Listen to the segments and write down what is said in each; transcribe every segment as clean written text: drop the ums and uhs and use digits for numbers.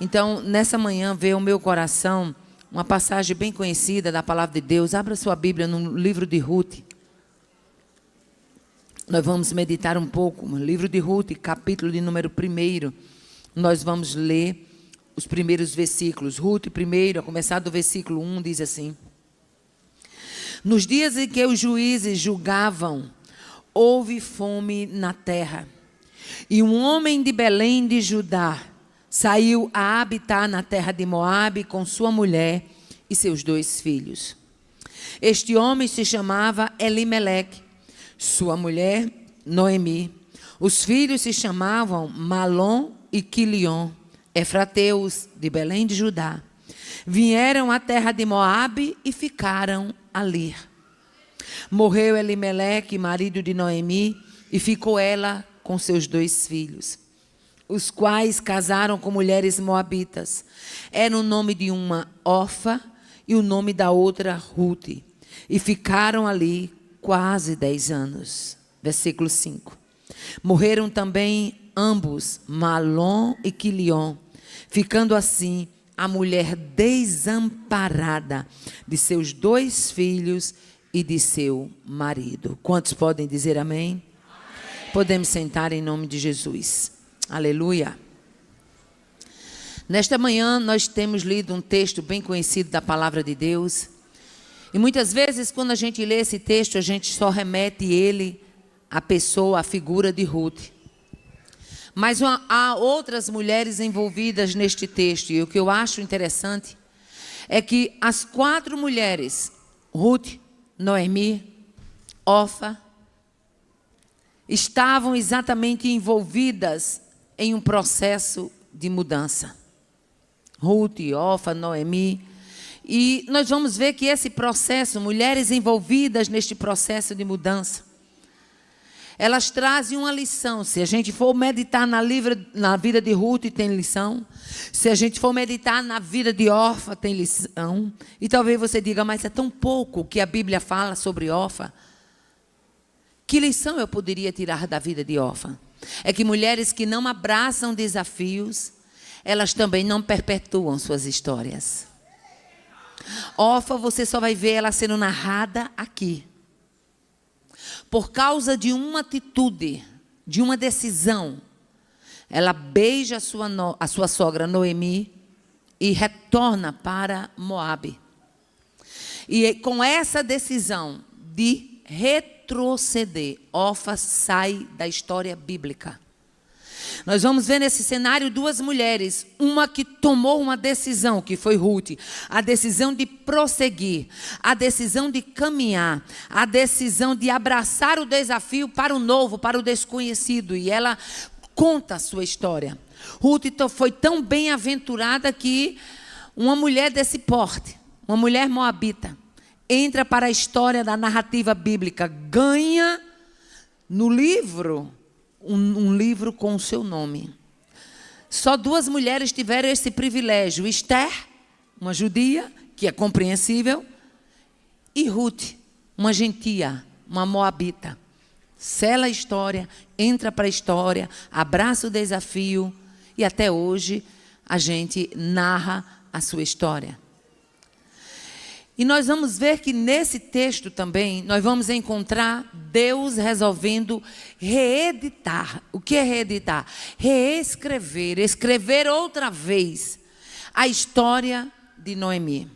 Então, nessa manhã veio ao meu coração uma passagem bem conhecida da palavra de Deus. Abra sua Bíblia no livro de Ruth. Nós vamos meditar um pouco no livro de Ruth, capítulo de número 1. Nós vamos ler os primeiros versículos. Ruth 1, a começar do versículo 1, diz assim: Nos dias em que os juízes julgavam, houve fome na terra. E um homem de Belém de Judá saiu a habitar na terra de Moabe com sua mulher e seus 2 filhos. Este homem se chamava Elimeleque, sua mulher Noemi. Os filhos se chamavam Malom e Quilion, efrateus de Belém de Judá. Vieram à terra de Moabe e ficaram ali. Morreu Elimeleque, marido de Noemi, e ficou ela com seus 2 filhos, os quais casaram com mulheres moabitas. Era o nome de uma Orfa e o nome da outra Ruth. E ficaram ali quase 10 anos. Versículo 5. Morreram também ambos, Malom e Quilion, ficando assim a mulher desamparada de seus 2 filhos e de seu marido. Quantos podem dizer amém? Amém. Podemos sentar em nome de Jesus. Aleluia. Nesta manhã nós temos lido um texto bem conhecido da palavra de Deus. E muitas vezes quando a gente lê esse texto, a gente só remete ele à pessoa, à figura de Ruth. Mas há outras mulheres envolvidas neste texto. E o que eu acho interessante é que as 4 mulheres, Ruth, Noemi, Orfa, estavam exatamente envolvidas em um processo de mudança. Ruth, Orfa, Noemi. E nós vamos ver que esse processo, mulheres envolvidas neste processo de mudança, elas trazem uma lição. Se a gente for meditar na vida de Ruth, tem lição. Se a gente for meditar na vida de Orfa, tem lição. E talvez você diga, mas é tão pouco que a Bíblia fala sobre Orfa. Que lição eu poderia tirar da vida de Orfa? É que mulheres que não abraçam desafios, elas também não perpetuam suas histórias. Orfa, você só vai ver ela sendo narrada aqui. Por causa de uma atitude, de uma decisão, ela beija a sua sogra Noemi e retorna para Moabe. E com essa decisão de retroceder, Orfa sai da história bíblica. Nós vamos ver nesse cenário 2 mulheres, uma que tomou uma decisão, que foi Ruth, a decisão de prosseguir, a decisão de caminhar, a decisão de abraçar o desafio para o novo, para o desconhecido, e ela conta a sua história. Ruth foi tão bem-aventurada que uma mulher desse porte, uma mulher moabita, entra para a história da narrativa bíblica, ganha no livro, um livro com o seu nome. Só 2 mulheres tiveram esse privilégio. Esther, uma judia, que é compreensível, e Ruth, uma gentia, uma moabita. Sela a história, entra para a história, abraça o desafio, e até hoje a gente narra a sua história. E nós vamos ver que nesse texto também, nós vamos encontrar Deus resolvendo reeditar. O que é reeditar? Reescrever, escrever outra vez a história de Noemi.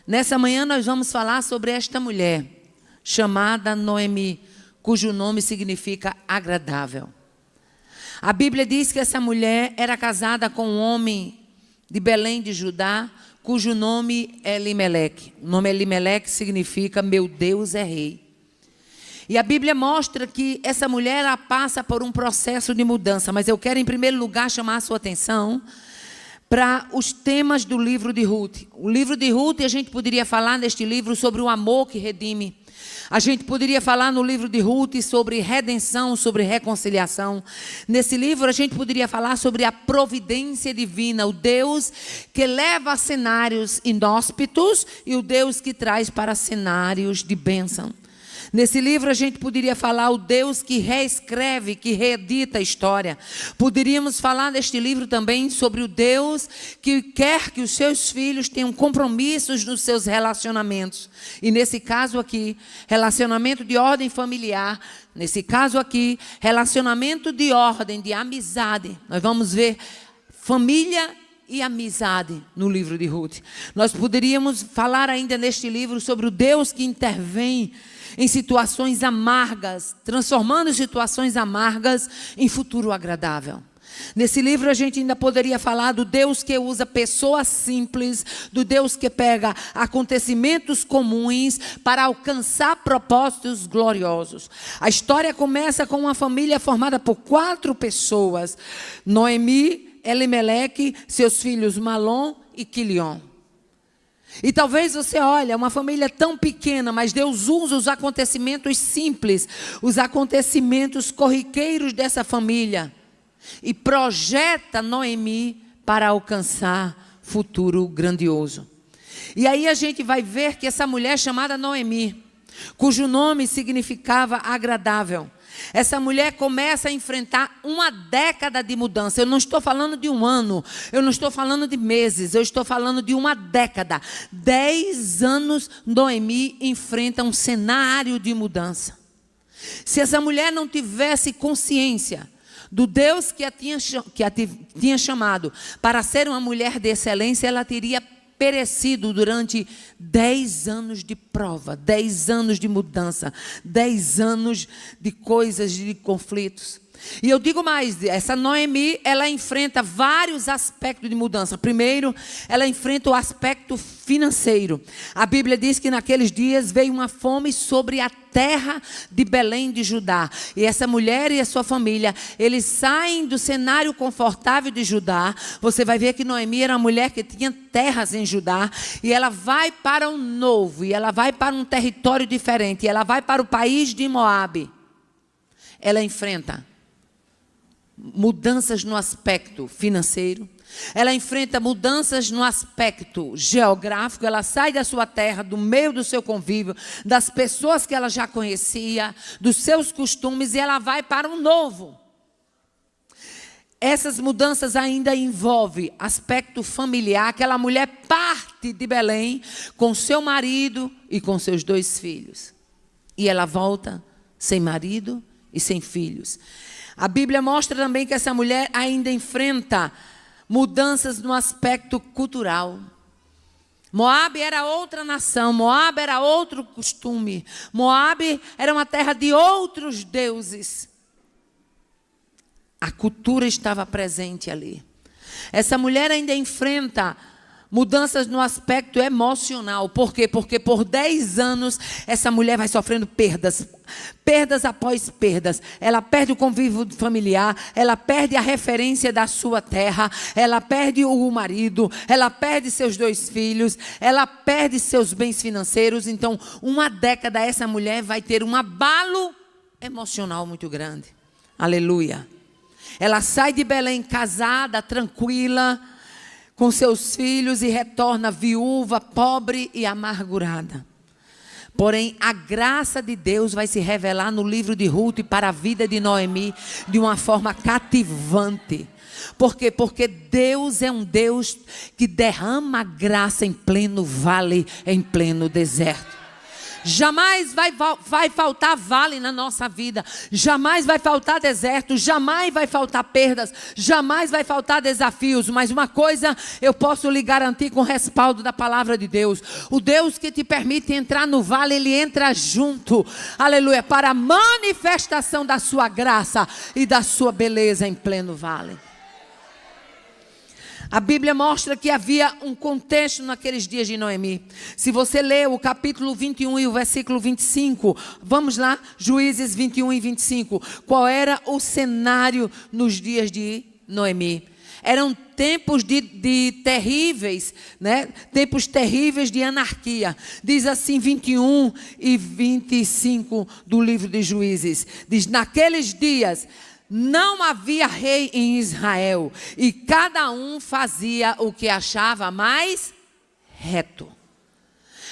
Nessa manhã nós vamos falar sobre esta mulher, chamada Noemi, cujo nome significa agradável. A Bíblia diz que essa mulher era casada com um homem de Belém de Judá, cujo nome é Elimeleque. O nome Elimeleque significa meu Deus é rei. E a Bíblia mostra que essa mulher ela passa por um processo de mudança. Mas eu quero em primeiro lugar chamar a sua atenção para os temas do livro de Ruth. O livro de Ruth, a gente poderia falar neste livro sobre o amor que redime. A gente poderia falar no livro de Ruth sobre redenção, sobre reconciliação. Nesse livro a gente poderia falar sobre a providência divina, o Deus que leva a cenários inóspitos e o Deus que traz para cenários de bênção. Nesse livro a gente poderia falar o Deus que reescreve, que reedita a história. Poderíamos falar neste livro também sobre o Deus que quer que os seus filhos tenham compromissos nos seus relacionamentos. E nesse caso aqui, relacionamento de ordem familiar. Nesse caso aqui, relacionamento de ordem, de amizade. Nós vamos ver família e amizade no livro de Ruth. Nós poderíamos falar ainda neste livro sobre o Deus que intervém em situações amargas, transformando situações amargas em futuro agradável. Nesse livro a gente ainda poderia falar do Deus que usa pessoas simples, do Deus que pega acontecimentos comuns para alcançar propósitos gloriosos. A história começa com uma família formada por 4 pessoas: Noemi, Elimeleque, seus filhos Malom e Quilion. E talvez você olhe, uma família tão pequena, mas Deus usa os acontecimentos simples, os acontecimentos corriqueiros dessa família e projeta Noemi para alcançar futuro grandioso. E aí a gente vai ver que essa mulher chamada Noemi, cujo nome significava agradável, essa mulher começa a enfrentar uma década de mudança. Eu não estou falando de um ano, eu não estou falando de meses, eu estou falando de uma década. 10 anos Noemi enfrenta um cenário de mudança. Se essa mulher não tivesse consciência do Deus que a tinha chamado para ser uma mulher de excelência, ela teria perecido durante 10 anos de prova, 10 anos de mudança, 10 anos de coisas, de conflitos. E eu digo mais, essa Noemi, ela enfrenta vários aspectos de mudança. Primeiro, ela enfrenta o aspecto financeiro. A Bíblia diz que naqueles dias veio uma fome sobre a terra de Belém de Judá. E essa mulher e a sua família, eles saem do cenário confortável de Judá. Você vai ver que Noemi era uma mulher que tinha terras em Judá. E ela vai para um novo, e ela vai para um território diferente. E ela vai para o país de Moabe. Ela enfrenta mudanças no aspecto financeiro, ela enfrenta mudanças no aspecto geográfico, ela sai da sua terra, do meio do seu convívio, das pessoas que ela já conhecia, dos seus costumes, e ela vai para um novo. Essas mudanças ainda envolvem aspecto familiar. Aquela mulher parte de Belém com seu marido e com seus 2 filhos. E ela volta sem marido e sem filhos. A Bíblia mostra também que essa mulher ainda enfrenta mudanças no aspecto cultural. Moabe era outra nação, Moabe era outro costume, Moabe era uma terra de outros deuses. A cultura estava presente ali. Essa mulher ainda enfrenta mudanças no aspecto emocional. Por quê? Porque por 10 anos essa mulher vai sofrendo perdas. Perdas após perdas. Ela perde o convívio familiar, ela perde a referência da sua terra, ela perde o marido, ela perde seus 2 filhos, ela perde seus bens financeiros. Então, uma década essa mulher vai ter um abalo emocional muito grande. Aleluia. Ela sai de Belém casada, tranquila, com seus filhos, e retorna viúva, pobre e amargurada. Porém, a graça de Deus vai se revelar no livro de Ruth para a vida de Noemi de uma forma cativante. Por quê? Porque Deus é um Deus que derrama graça em pleno vale, em pleno deserto. Jamais vai faltar vale na nossa vida, jamais vai faltar deserto, jamais vai faltar perdas, jamais vai faltar desafios. Mas uma coisa eu posso lhe garantir com respaldo da palavra de Deus: o Deus que te permite entrar no vale, Ele entra junto, aleluia, para a manifestação da sua graça e da sua beleza em pleno vale. A Bíblia mostra que havia um contexto naqueles dias de Noemi. Se você ler o capítulo 21 e o versículo 25, vamos lá, Juízes 21 e 25. Qual era o cenário nos dias de Noemi? Eram tempos de terríveis, né? Tempos terríveis de anarquia. Diz assim 21 e 25 do livro de Juízes. Diz: naqueles dias não havia rei em Israel, e cada um fazia o que achava mais reto.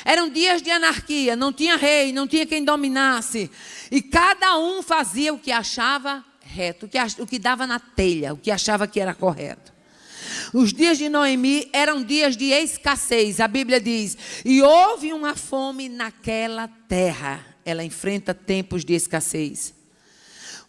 Eram dias de anarquia, não tinha rei, não tinha quem dominasse. E cada um fazia o que achava reto, o que dava na telha, o que achava que era correto. Os dias de Noemi eram dias de escassez. A Bíblia diz, e houve uma fome naquela terra. Ela enfrenta tempos de escassez.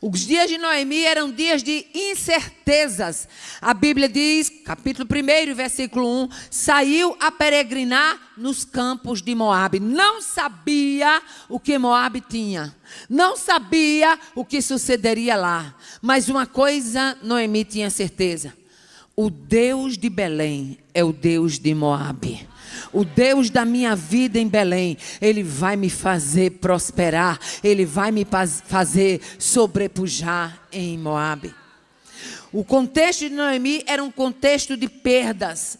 Os dias de Noemi eram dias de incertezas. A Bíblia diz, capítulo 1, versículo 1, saiu a peregrinar nos campos de Moabe. Não sabia o que Moabe tinha. Não sabia o que sucederia lá. Mas uma coisa Noemi tinha certeza. O Deus de Belém é o Deus de Moabe. O Deus da minha vida em Belém, Ele vai me fazer prosperar. Ele vai me fazer sobrepujar em Moabe. O contexto de Noemi era um contexto de perdas.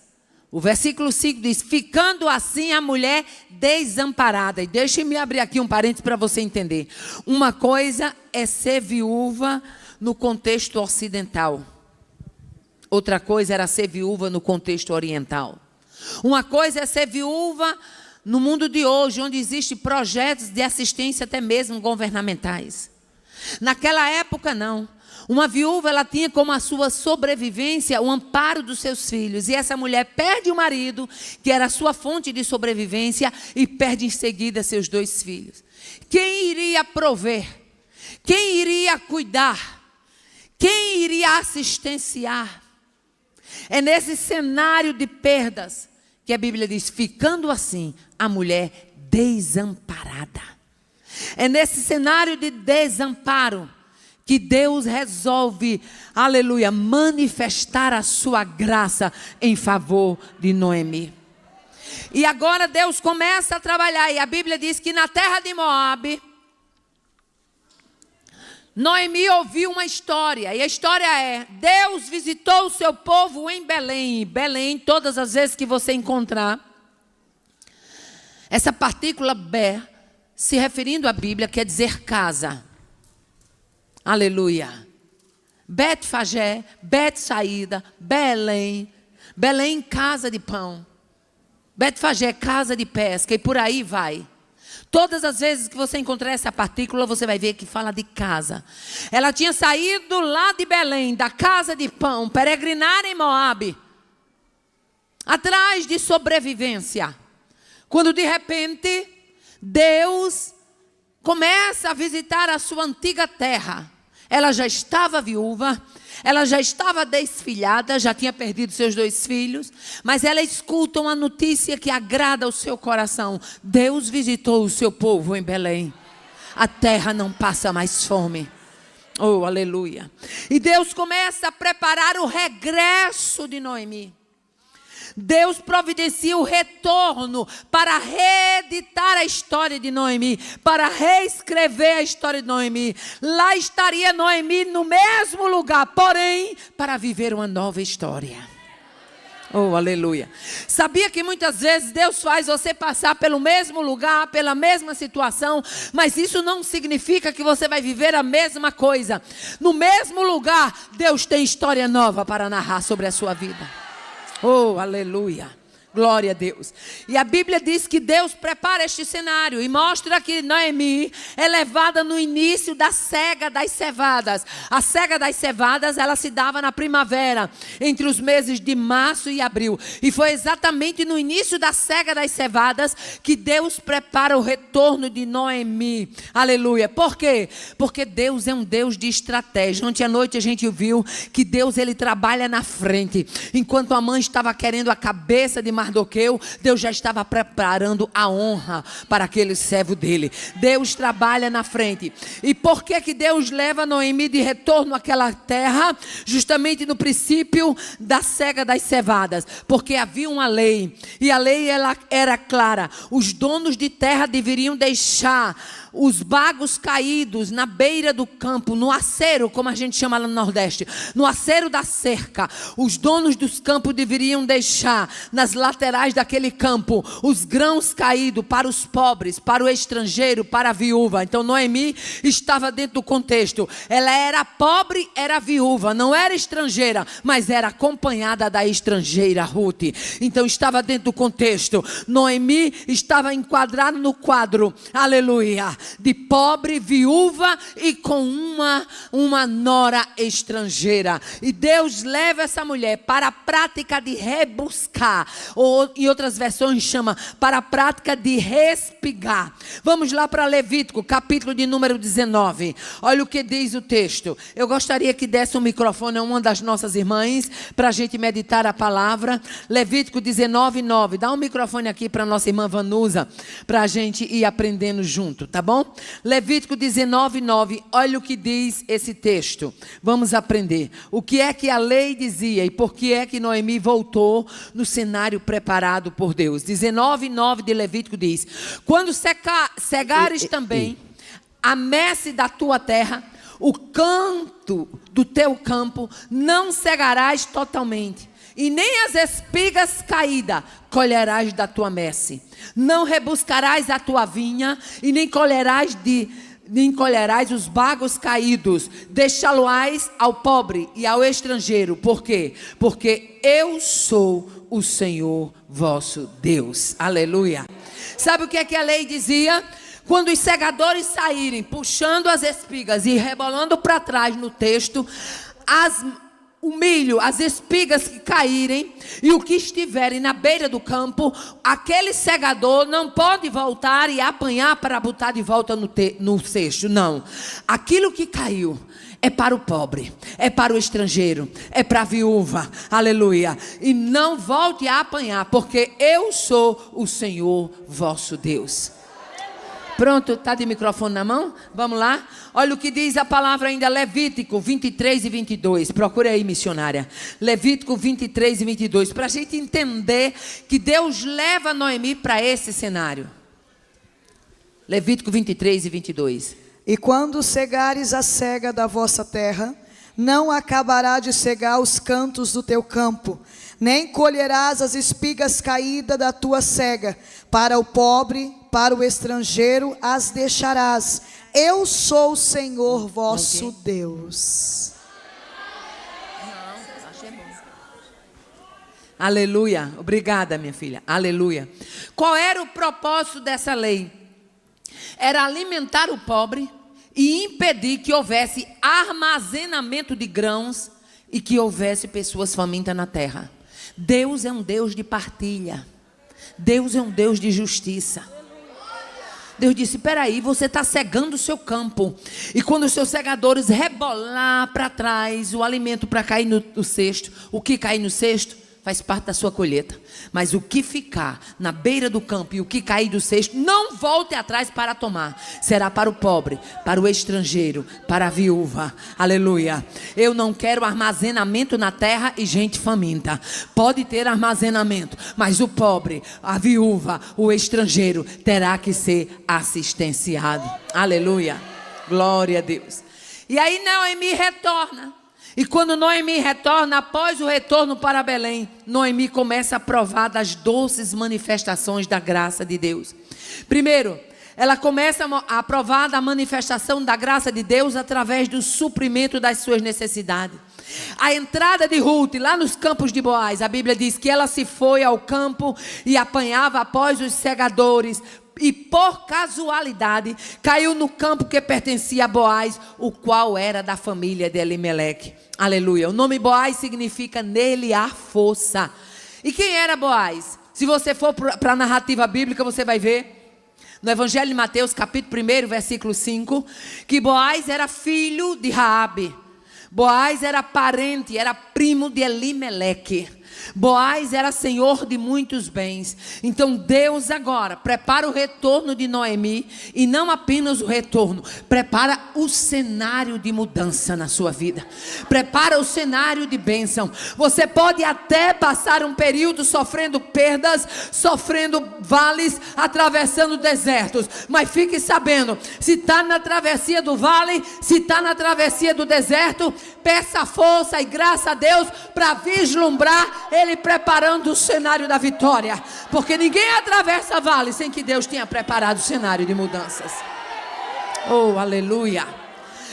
O versículo 5 diz, ficando assim a mulher desamparada. E deixe-me abrir aqui um parênteses para você entender. Uma coisa é ser viúva no contexto ocidental. Outra coisa era ser viúva no contexto oriental. Uma coisa é ser viúva no mundo de hoje, onde existem projetos de assistência até mesmo governamentais. Naquela época, não. Uma viúva, ela tinha como a sua sobrevivência o amparo dos seus filhos. E essa mulher perde o marido, que era a sua fonte de sobrevivência, e perde em seguida seus 2 filhos. Quem iria prover? Quem iria cuidar? Quem iria assistenciar? É nesse cenário de perdas que a Bíblia diz, ficando assim, a mulher desamparada. É nesse cenário de desamparo que Deus resolve, aleluia, manifestar a sua graça em favor de Noemi. E agora Deus começa a trabalhar, e a Bíblia diz que na terra de Moabe, Noemi ouviu uma história, e a história é, Deus visitou o seu povo em Belém. Belém, todas as vezes que você encontrar essa partícula Bé, se referindo à Bíblia, quer dizer casa. Aleluia. Betfagé, Betsaída, Belém. Belém, casa de pão. Betfagé, casa de pesca, e por aí vai. Todas as vezes que você encontrar essa partícula, você vai ver que fala de casa. Ela tinha saído lá de Belém, da casa de pão, peregrinar em Moabe, atrás de sobrevivência. Quando de repente, Deus começa a visitar a sua antiga terra. Ela já estava viúva, ela já estava desfilhada, já tinha perdido seus 2 filhos, mas ela escuta uma notícia que agrada o seu coração. Deus visitou o seu povo em Belém. A terra não passa mais fome. Oh, aleluia. E Deus começa a preparar o regresso de Noemi. Deus providencia o retorno para reeditar a história de Noemi, para reescrever a história de Noemi. Lá estaria Noemi no mesmo lugar, porém, para viver uma nova história. Oh, aleluia. Sabia que muitas vezes Deus faz você passar pelo mesmo lugar, pela mesma situação, mas isso não significa que você vai viver a mesma coisa. No mesmo lugar, Deus tem história nova para narrar sobre a sua vida. Oh, aleluia. Glória a Deus. E a Bíblia diz que Deus prepara este cenário e mostra que Noemi é levada no início da cega das cevadas. A cega das cevadas, ela se dava na primavera, entre os meses de março e abril. E foi exatamente no início da cega das cevadas que Deus prepara o retorno de Noemi. Aleluia. Por quê? Porque Deus é um Deus de estratégia. Ontem à noite a gente viu que Deus, ele trabalha na frente. Enquanto a mãe estava querendo a cabeça de Mardoqueu, Deus já estava preparando a honra para aquele servo dele. Deus trabalha na frente. E por que que Deus leva Noemi de retorno àquela terra? Justamente no princípio da cega das cevadas. Porque havia uma lei. E a lei ela era clara. Os donos de terra deveriam deixar os bagos caídos na beira do campo, no acero, como a gente chama lá no Nordeste, no acero da cerca. Os donos dos campos deveriam deixar nas laterais daquele campo os grãos caídos para os pobres, para o estrangeiro, para a viúva. Então Noemi estava dentro do contexto. Ela era pobre, era viúva, não era estrangeira, mas era acompanhada da estrangeira Ruth. Então estava dentro do contexto. Noemi estava enquadrada no quadro, aleluia, de pobre, viúva e com uma nora estrangeira. E Deus leva essa mulher para a prática de rebuscar, ou em outras versões chama para a prática de respigar. Vamos lá para Levítico, capítulo de número 19. Olha o que diz o texto. Eu gostaria que desse um microfone a uma das nossas irmãs para a gente meditar a palavra. Levítico 19, 9. Dá um microfone aqui para a nossa irmã Vanusa, para a gente ir aprendendo junto, tá bom? Levítico 19, 9. Olha o que diz esse texto. Vamos aprender. O que é que a lei dizia e por que é que Noemi voltou no cenário preparado por Deus. 19, 9 de Levítico diz: quando cegares também a messe da tua terra, o canto do teu campo não cegarás totalmente, e nem as espigas caídas colherás da tua messe. Não rebuscarás a tua vinha, e nem colherás os bagos caídos. Deixá-lo-ás ao pobre e ao estrangeiro. Por quê? Porque eu sou o Senhor vosso Deus. Aleluia. Sabe o que é que a lei dizia? Quando os segadores saírem puxando as espigas e rebolando para trás no texto, o milho, as espigas que caírem e o que estiverem na beira do campo, aquele segador não pode voltar e apanhar para botar de volta no cesto. Não. Aquilo que caiu é para o pobre, é para o estrangeiro, é para a viúva. Aleluia. E não volte a apanhar, porque eu sou o Senhor vosso Deus. Pronto, está de microfone na mão? Vamos lá? Olha o que diz a palavra ainda, Levítico 23 e 22. Procure aí, missionária. Levítico 23 e 22. Para a gente entender que Deus leva Noemi para esse cenário. Levítico 23 e 22. E quando cegares a cega da vossa terra, não acabará de cegar os cantos do teu campo, nem colherás as espigas caídas da tua cega. Para o pobre, para o estrangeiro as deixarás. Eu sou o Senhor vosso Deus. Aleluia. Obrigada, minha filha. Aleluia. Qual era o propósito dessa lei? Era alimentar o pobre e impedir que houvesse armazenamento de grãos e que houvesse pessoas famintas na terra. Deus é um Deus de partilha. Deus é um Deus de justiça. Deus disse: espera aí, você está cegando o seu campo. E quando os seus segadores rebolar para trás o alimento para cair no cesto, o que cair no cesto faz parte da sua colheita. Mas o que ficar na beira do campo e o que cair do cesto, não volte atrás para tomar. Será para o pobre, para o estrangeiro, para a viúva. Aleluia. Eu não quero armazenamento na terra e gente faminta. Pode ter armazenamento, mas o pobre, a viúva, o estrangeiro terá que ser assistenciado. Aleluia. Glória a Deus. E aí Noemi retorna. E quando Noemi retorna, após o retorno para Belém, Noemi começa a provar das doces manifestações da graça de Deus. Primeiro, ela começa a provar da manifestação da graça de Deus através do suprimento das suas necessidades. A entrada de Ruth lá nos campos de Boaz, a Bíblia diz que ela se foi ao campo e apanhava após os segadores, e por casualidade caiu no campo que pertencia a Boaz, o qual era da família de Elimeleque. Aleluia. O nome Boaz significa nele há força. E quem era Boaz? Se você for para a narrativa bíblica, você vai ver no Evangelho de Mateus, capítulo 1, versículo 5, que Boaz era filho de Raabe. Boaz era parente, era primo de Elimeleque. Boaz era senhor de muitos bens. Então Deus agora prepara o retorno de Noemi. E não apenas o retorno, prepara o cenário de mudança na sua vida. Prepara o cenário de bênção. Você pode até passar um período sofrendo perdas, sofrendo vales, atravessando desertos. Mas fique sabendo, se está na travessia do vale, se está na travessia do deserto, peça força e graça a Deus para vislumbrar Ele preparando o cenário da vitória. Porque ninguém atravessa vale sem que Deus tenha preparado o cenário de mudanças. Oh, aleluia.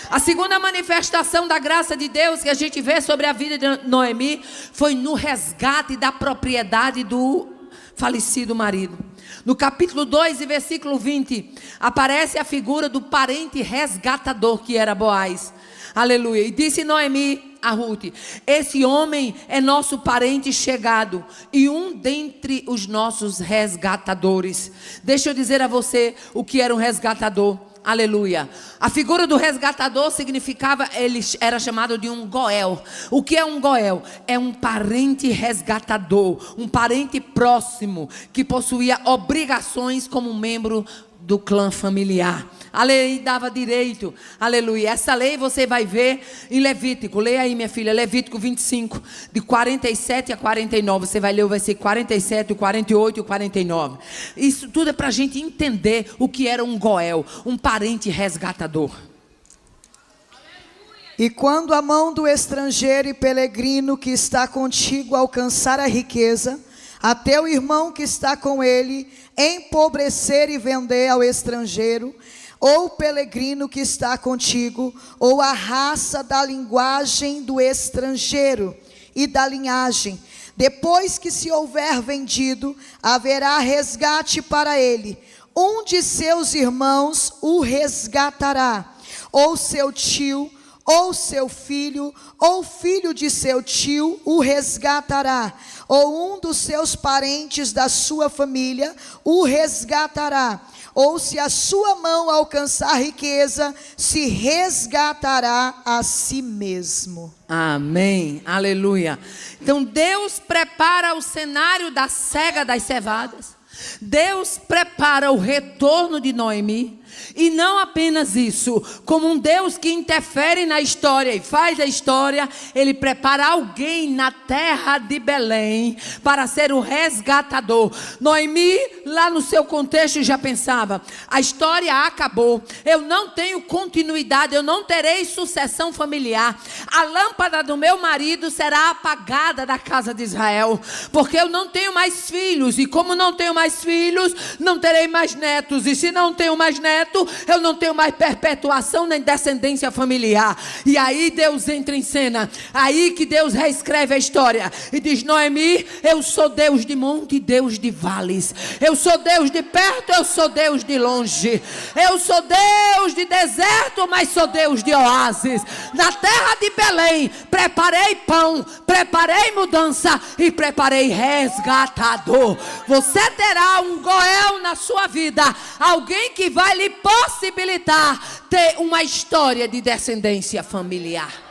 A segunda manifestação da graça de Deus que a gente vê sobre a vida de Noemi foi no resgate da propriedade do falecido marido. No capítulo 2 e versículo 20, aparece a figura do parente resgatador que era Boaz. Aleluia. E disse Noemi a Ruth: esse homem é nosso parente chegado e um dentre os nossos resgatadores. Deixa eu dizer a você o que era um resgatador. Aleluia. A figura do resgatador significava, ele era chamado de um goel. O que é um goel? É um parente resgatador, um parente próximo que possuía obrigações como membro do clã familiar. A lei dava direito, aleluia. Essa lei você vai ver em Levítico. Leia aí, minha filha, Levítico 25, de 47 a 49. Você vai ler o versículo 47, o 48 e o 49. Isso tudo é para a gente entender o que era um goel, um parente resgatador. E quando a mão do estrangeiro e peregrino que está contigo alcançar a riqueza, a teu irmão que está com ele empobrecer e vender ao estrangeiro, ou o peregrino que está contigo, ou a raça da linguagem do estrangeiro e da linhagem, depois que se houver vendido, haverá resgate para ele. Um de seus irmãos o resgatará, ou seu tio, ou seu filho, ou filho de seu tio o resgatará, ou um dos seus parentes da sua família o resgatará. Ou se a sua mão alcançar riqueza, se resgatará a si mesmo. Amém, aleluia. Então Deus prepara o cenário da cega das cevadas. Deus prepara o retorno de Noemi. E não apenas isso, como um Deus que interfere na história e faz a história, Ele prepara alguém na terra de Belém para ser o resgatador. Noemi, lá no seu contexto, já pensava: a história acabou, eu não tenho continuidade, eu não terei sucessão familiar, a lâmpada do meu marido será apagada da casa de Israel, porque eu não tenho mais filhos, e como não tenho mais filhos, não terei mais netos, e se não tenho mais netos, eu não tenho mais perpetuação nem descendência familiar. E aí Deus entra em cena, aí que Deus reescreve a história e diz: Noemi, eu sou Deus de monte e Deus de vales, eu sou Deus de perto, eu sou Deus de longe, eu sou Deus de deserto, mas sou Deus de oásis. Na terra de Belém preparei pão, preparei mudança e preparei resgatador. Você terá um goel na sua vida, alguém que vai lhe possibilitar ter uma história de descendência familiar.